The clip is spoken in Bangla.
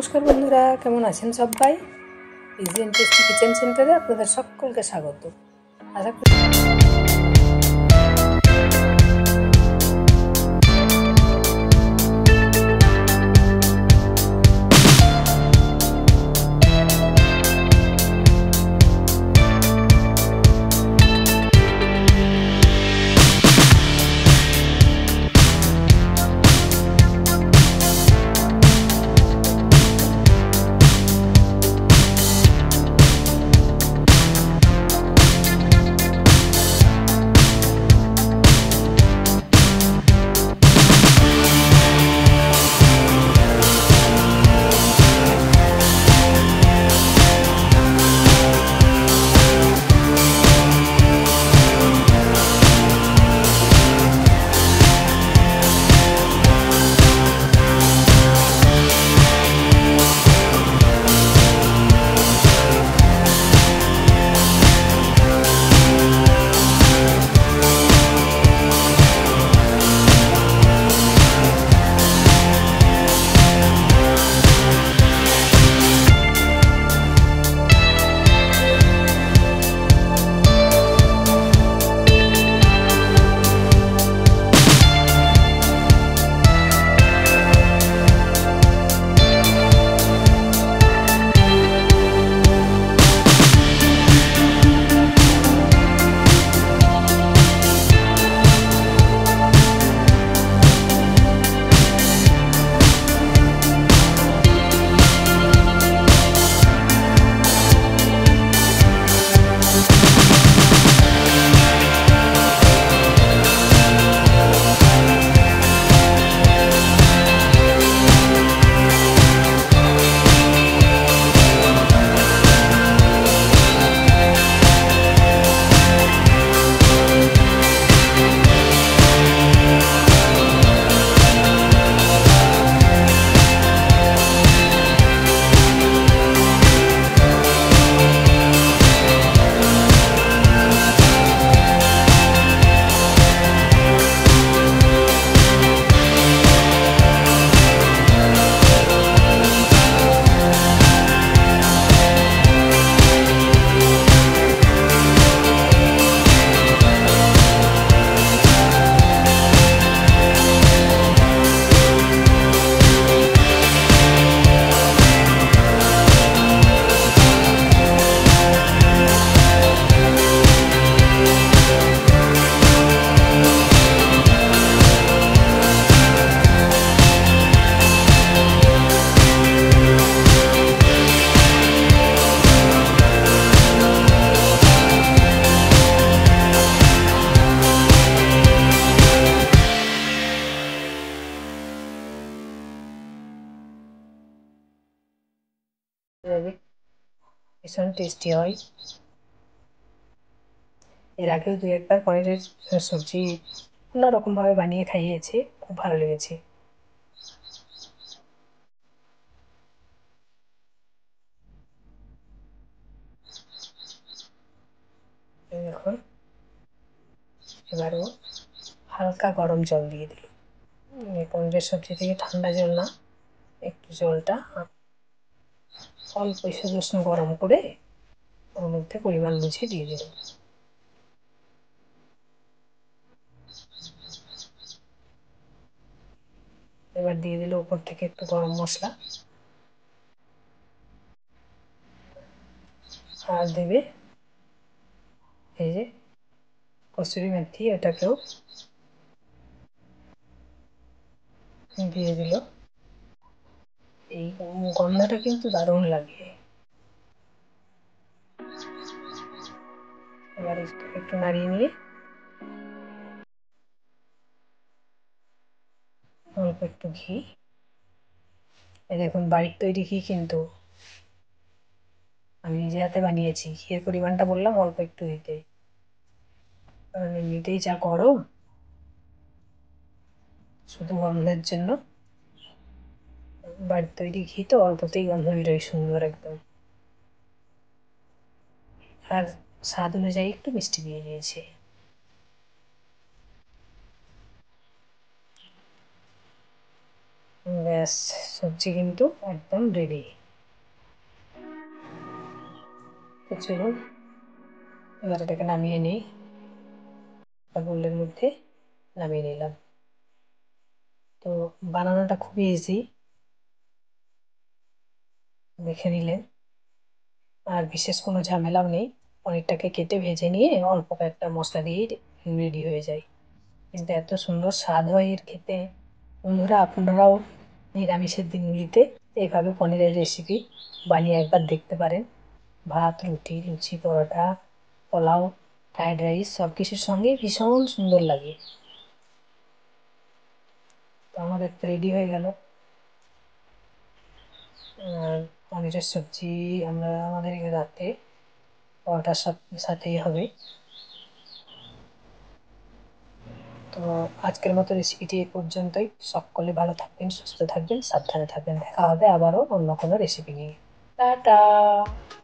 নমস্কার বন্ধুরা, কেমন আছেন সবাই? ইজি এন্ড টেস্টি কিচেন সেন্টারে আপনাদের সকলকে স্বাগত। আশা করি ভীষণ টেস্টি হয়। এর আগেও দু একবার পনিরের সবজি অন্যরকমভাবে বানিয়ে খাইয়েছে, খুব ভালো লেগেছে। দেখুন, এবারও হালকা গরম জল দিয়ে দিল। পনিরের সবজি থেকে ঠান্ডা জল না, একটু জলটা অল্প উষ্ণ গরম করে ওর মধ্যে পরিমাণ বুঝে দিয়ে দিল। এবার দিয়ে দিল উপর থেকে একটু গরম মশলা, আর দেবে এই যে কসুরি মেথি, এটাকেও দিয়ে দিল। এই গন্ধটা কিন্তু দারুণ লাগে। এবার একটু নাড়িয়ে নিয়ে অল্প একটু ঘি, এই দেখুন বাড়ির তৈরি ঘি, কিন্তু আমি নিজে হাতে বানিয়েছি। ঘিয়ের পরিমাণটা বললাম অল্প একটু দিতে, কারণ এমনিতেই যা গরম, শুধু গন্ধের জন্য বাড়ির তৈরি ঘি তো অল্পতেই গন্ধ বেরোয় সুন্দর একদম। আর স্বাদ অনুযায়ী একটু মিষ্টি দিয়ে দিয়েছে। ব্যাস, সবজি কিন্তু একদম রেডি। তো চলুন এবার এটাকে নামিয়ে নিই। বোলের মধ্যে নামিয়ে নিলাম। তো বানানোটা খুবই ইজি, দেখে নিলেন। আর বিশেষ কোনো ঝামেলাও নেই, পনিরটাকে কেটে ভেজে নিয়ে অল্প কয়েকটা মশলা দিয়েই রেডি হয়ে যায়। কিন্তু এত সুন্দর স্বাদ হয় এর খেতে। বন্ধুরা, আপনারাও নিরামিষের দিনগুলিতে এইভাবে পনিরের রেসিপি বানিয়ে একবার দেখতে পারেন। ভাত, রুটি, লুচি, পরোটা, পোলাও, ফ্রাইড রাইস সব কিছুর সঙ্গেই ভীষণ সুন্দর লাগে। তো আমাদের তো রেডি হয়ে গেল। পনিরের সবজি আমাদের রাতে পরোটার সাথেই হবে। তো আজকের মতো রেসিপিটি এই পর্যন্তই। সকলে ভালো থাকবেন, সুস্থ থাকবেন, সাবধানে থাকবেন। দেখা হবে আবারও অন্য কোনো রেসিপি নিয়ে। টাটা।